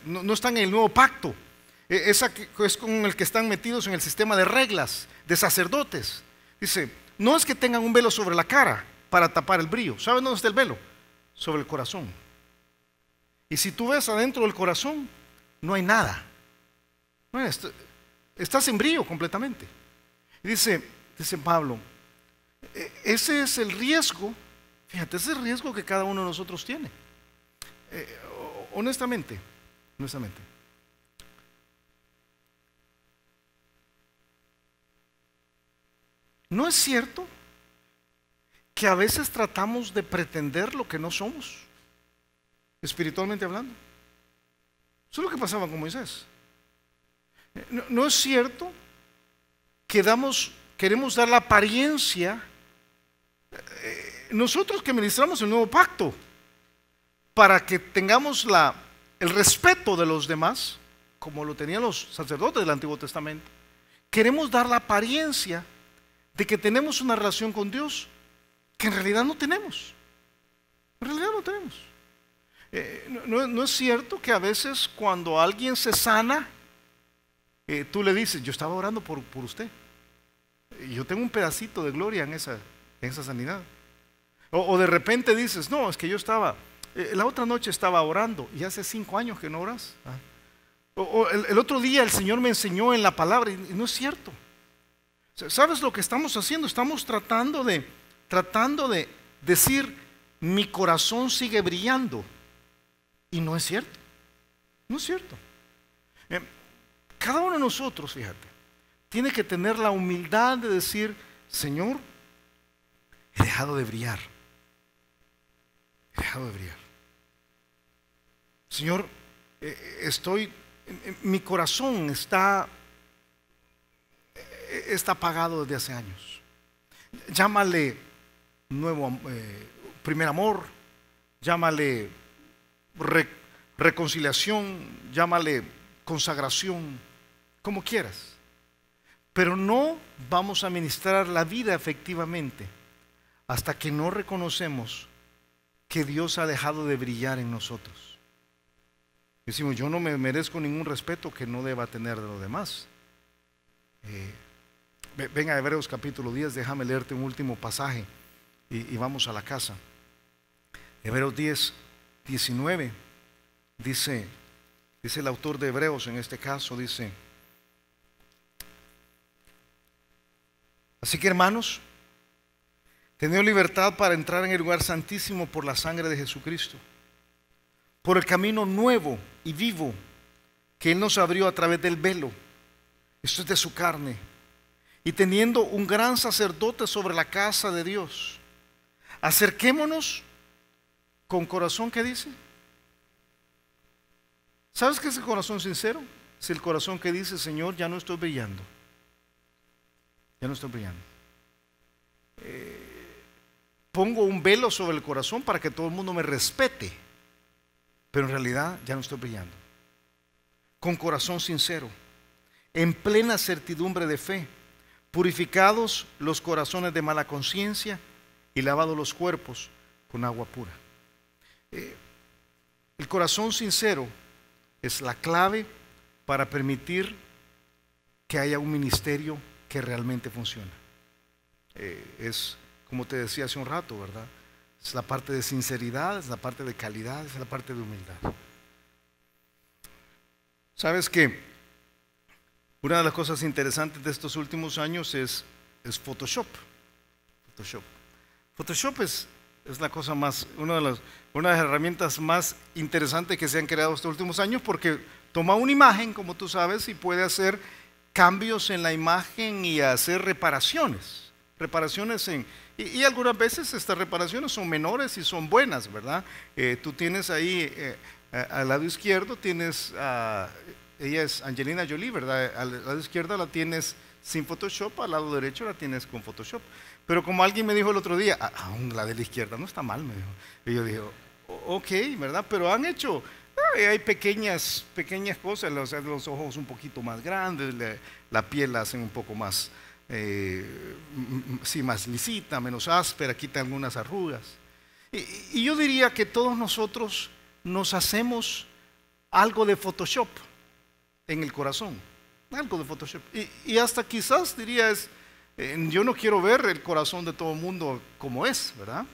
no están en el nuevo pacto. Es con el que están metidos en el sistema de reglas, de sacerdotes. Dice, no es que tengan un velo sobre la cara para tapar el brillo. ¿Sabes dónde está el velo? Sobre el corazón. Y si tú ves adentro del corazón, no hay nada. Estás en brillo completamente. Y dice Pablo, ese es el riesgo, fíjate, ese es el riesgo que cada uno de nosotros tiene. Honestamente, ¿no es cierto que a veces tratamos de pretender lo que no somos, espiritualmente hablando? Eso es lo que pasaba con Moisés. ¿No es cierto que queremos dar la apariencia, nosotros que ministramos el nuevo pacto, para que tengamos el respeto de los demás, como lo tenían los sacerdotes del Antiguo Testamento? Queremos dar la apariencia de que tenemos una relación con Dios que en realidad no tenemos. En realidad no tenemos. ¿No es cierto que a veces cuando alguien se sana, tú le dices, yo estaba orando por usted, yo tengo un pedacito de gloria en esa sanidad? O de repente dices, no, es que yo estaba, la otra noche estaba orando y hace 5 años que no oras. O el otro día el Señor me enseñó en la palabra y no es cierto. ¿Sabes lo que estamos haciendo? Estamos tratando de decir, mi corazón sigue brillando. Y no es cierto. No es cierto. Cada uno de nosotros, fíjate, tiene que tener la humildad de decir, Señor, he dejado de brillar. He dejado de brillar. Señor, mi corazón está apagado desde hace años. Llámale primer amor, llámale reconciliación, llámale consagración, como quieras. Pero no vamos a ministrar la vida efectivamente hasta que no reconocemos que Dios ha dejado de brillar en nosotros. Decimos, yo no me merezco ningún respeto que no deba tener de los demás. Ven a Hebreos capítulo 10, déjame leerte un último pasaje y vamos a la casa. Hebreos 10, 19, dice el autor de Hebreos en este caso, dice, así que hermanos, tened libertad para entrar en el lugar santísimo por la sangre de Jesucristo, por el camino nuevo y vivo que Él nos abrió a través del velo, esto es de su carne, y teniendo un gran sacerdote sobre la casa de Dios, acerquémonos con corazón, ¿qué dice? ¿Sabes qué es el corazón sincero? Es el corazón que dice, Señor, ya no estoy brillando. Ya no estoy brillando. Pongo un velo sobre el corazón para que todo el mundo me respete, pero en realidad ya no estoy brillando. Con corazón sincero, en plena certidumbre de fe, purificados los corazones de mala conciencia y lavados los cuerpos con agua pura. El corazón sincero es la clave para permitir que haya un ministerio que realmente funciona. Es como te decía hace un rato, ¿verdad? Es la parte de sinceridad, es la parte de calidad, es la parte de humildad. ¿Sabes qué? Una de las cosas interesantes de estos últimos años es Photoshop. Photoshop es la cosa más, una de las herramientas más interesantes que se han creado estos últimos años, porque toma una imagen, como tú sabes, y puede hacer cambios en la imagen y hacer reparaciones y algunas veces estas reparaciones son menores y son buenas, ¿verdad? Tú tienes ahí al lado izquierdo tienes ella es Angelina Jolie, ¿verdad? Al lado izquierdo la tienes sin Photoshop, al lado derecho la tienes con Photoshop. Pero como alguien me dijo el otro día, aún la de la izquierda no está mal, me dijo. Y yo dije, ok, ¿verdad? Pero han hecho, hay pequeñas cosas, los ojos un poquito más grandes, la piel la hacen un poco más, sí, más lisita, menos áspera, quita algunas arrugas. Y yo diría que todos nosotros nos hacemos algo de Photoshop en el corazón, algo de Photoshop. Y hasta quizás diría yo no quiero ver el corazón de todo el mundo como es, ¿verdad?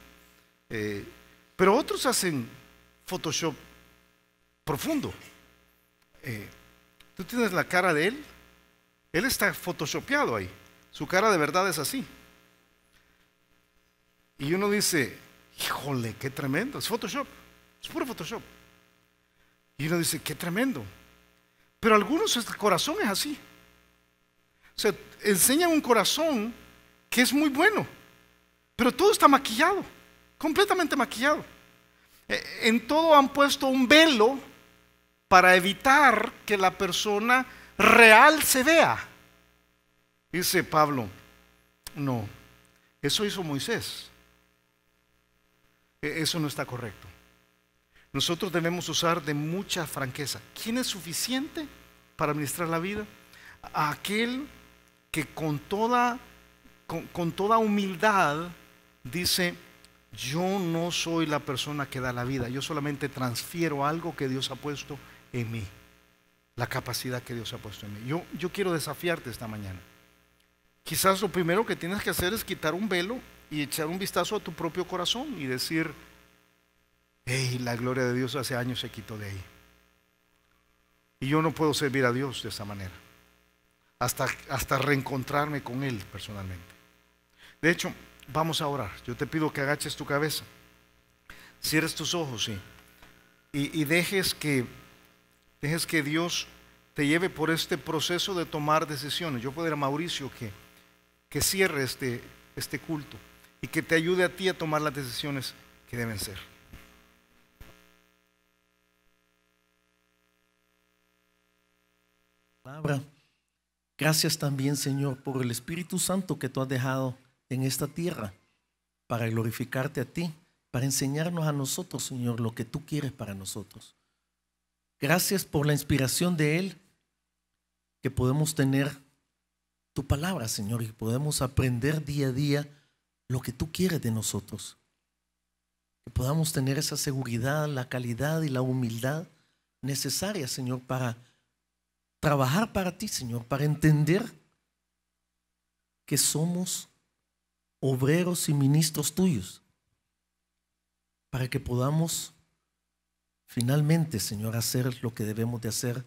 Pero otros hacen Photoshop profundo. Tú tienes la cara de él está photoshopeado ahí, su cara de verdad es así. Y uno dice, híjole, qué tremendo, es Photoshop, es puro Photoshop. Y uno dice, qué tremendo. Pero algunos el corazón es así. O sea, enseñan un corazón que es muy bueno, pero todo está maquillado, completamente maquillado. En todo han puesto un velo para evitar que la persona real se vea. Dice Pablo, no, eso hizo Moisés. Eso no está correcto. Nosotros debemos usar de mucha franqueza. ¿Quién es suficiente para administrar la vida? Aquel que con toda humildad dice, yo no soy la persona que da la vida, yo solamente transfiero algo que Dios ha puesto en mí, la capacidad que Dios ha puesto en mí. Yo quiero desafiarte esta mañana. Quizás lo primero que tienes que hacer es quitar un velo y echar un vistazo a tu propio corazón y decir, hey, la gloria de Dios hace años se quitó de ahí. Y yo no puedo servir a Dios de esa manera, hasta reencontrarme con Él personalmente. De hecho, vamos a orar. Yo te pido que agaches tu cabeza, cierres tus ojos y dejes que Dios te lleve por este proceso de tomar decisiones. Yo puedo ir a Mauricio que cierre este culto y que te ayude a ti a tomar las decisiones que deben ser. Palabra. Gracias también, Señor, por el Espíritu Santo que tú has dejado en esta tierra para glorificarte a ti, para enseñarnos a nosotros, Señor, lo que tú quieres para nosotros. Gracias por la inspiración de Él, que podemos tener tu palabra, Señor, y podemos aprender día a día lo que tú quieres de nosotros. Que podamos tener esa seguridad, la calidad y la humildad necesaria, Señor, para trabajar para ti, Señor, para entender que somos obreros y ministros tuyos, para que podamos finalmente, Señor, hacer lo que debemos de hacer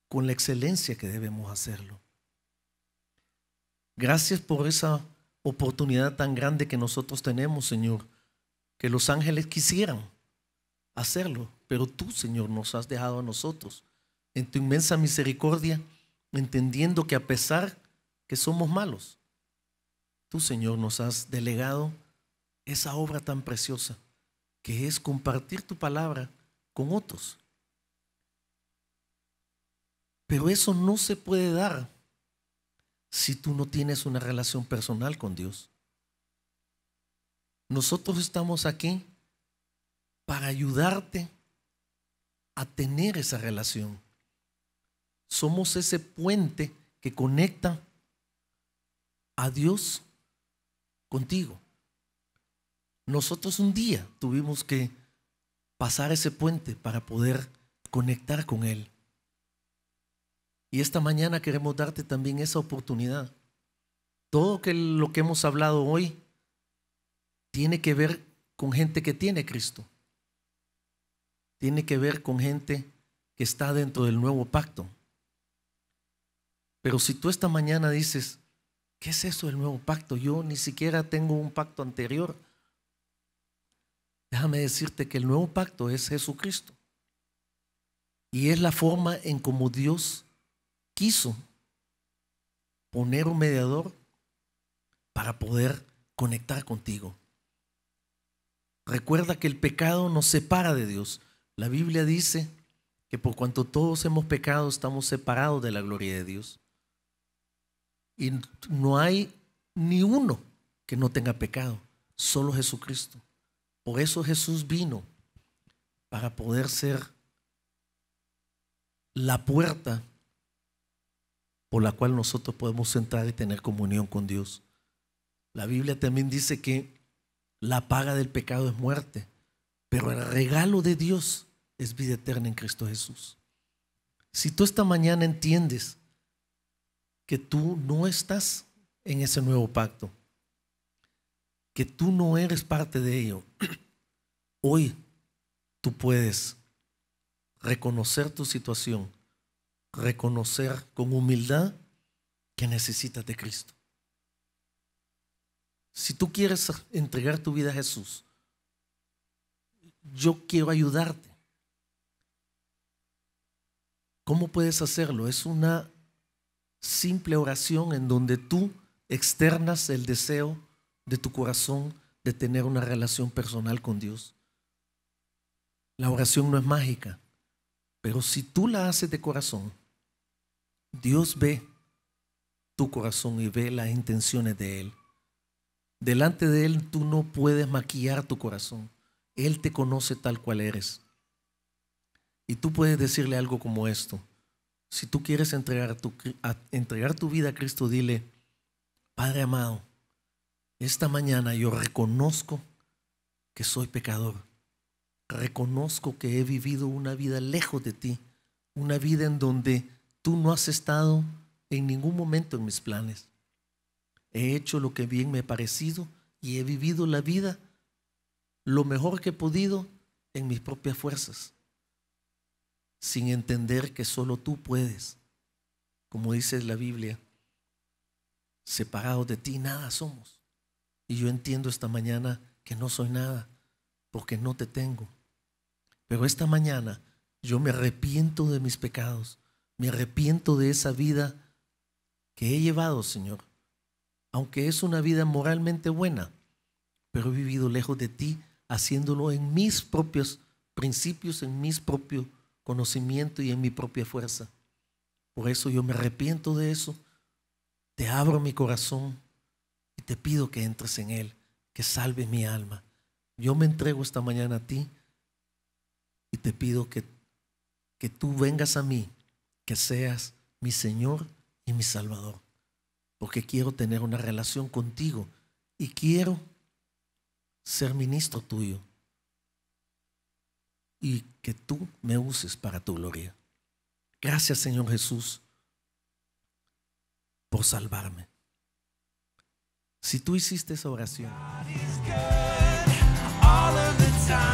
con la excelencia que debemos hacerlo. Gracias por esa oportunidad tan grande que nosotros tenemos, Señor, que los ángeles quisieran hacerlo, pero tú, Señor, nos has dejado a nosotros en tu inmensa misericordia, entendiendo que a pesar que somos malos, tú, Señor, nos has delegado esa obra tan preciosa que es compartir tu palabra con otros. Pero eso no se puede dar si tú no tienes una relación personal con Dios. Nosotros estamos aquí para ayudarte a tener esa relación. Somos ese puente que conecta a Dios contigo. Nosotros un día tuvimos que pasar ese puente para poder conectar con Él. Y esta mañana queremos darte también esa oportunidad. Todo lo que hemos hablado hoy tiene que ver con gente que tiene Cristo. Tiene que ver con gente que está dentro del nuevo pacto. Pero si tú esta mañana dices, ¿qué es eso del nuevo pacto? Yo ni siquiera tengo un pacto anterior. Déjame decirte que el nuevo pacto es Jesucristo. Y es la forma en cómo Dios quiso poner un mediador para poder conectar contigo. Recuerda que el pecado nos separa de Dios. La Biblia dice que por cuanto todos hemos pecado, estamos separados de la gloria de Dios. Y no hay ni uno que no tenga pecado, solo Jesucristo. Por eso Jesús vino, para poder ser la puerta por la cual nosotros podemos entrar y tener comunión con Dios. La Biblia también dice que la paga del pecado es muerte, pero el regalo de Dios es vida eterna en Cristo Jesús. Si tú esta mañana entiendes que tú no estás en ese nuevo pacto, que tú no eres parte de ello, hoy tú puedes reconocer tu situación, reconocer con humildad que necesitas de Cristo. Si tú quieres entregar tu vida a Jesús, yo quiero ayudarte ¿Cómo puedes hacerlo? Es una simple oración en donde tú externas el deseo de tu corazón de tener una relación personal con Dios. La oración no es mágica, pero si tú la haces de corazón, Dios ve tu corazón y ve las intenciones de Él. Delante de Él tú no puedes maquillar tu corazón. Él te conoce tal cual eres. Y tú puedes decirle algo como esto. Si tú quieres entregar tu vida a Cristo, dile: Padre amado, esta mañana yo reconozco que soy pecador. Reconozco que he vivido una vida lejos de ti, una vida en donde tú no has estado en ningún momento en mis planes. He hecho lo que bien me ha parecido y he vivido la vida lo mejor que he podido en mis propias fuerzas, sin entender que solo tú puedes. Como dice la Biblia, separados de ti nada somos. Y yo entiendo esta mañana que no soy nada, porque no te tengo. Pero esta mañana yo me arrepiento de mis pecados, me arrepiento de esa vida que he llevado, Señor. Aunque es una vida moralmente buena, pero he vivido lejos de ti, haciéndolo en mis propios principios, en mis propios conocimientos y en mi propia fuerza. Por eso yo me arrepiento de eso, te abro mi corazón y te pido que entres en él, que salves mi alma. Yo me entrego esta mañana a ti y te pido que tú vengas a mí, que seas mi Señor y mi Salvador, porque quiero tener una relación contigo y quiero ser ministro tuyo y que tú me uses para tu gloria. Gracias, Señor Jesús, por salvarme. Si tú hiciste esa oración, God is good all of the time.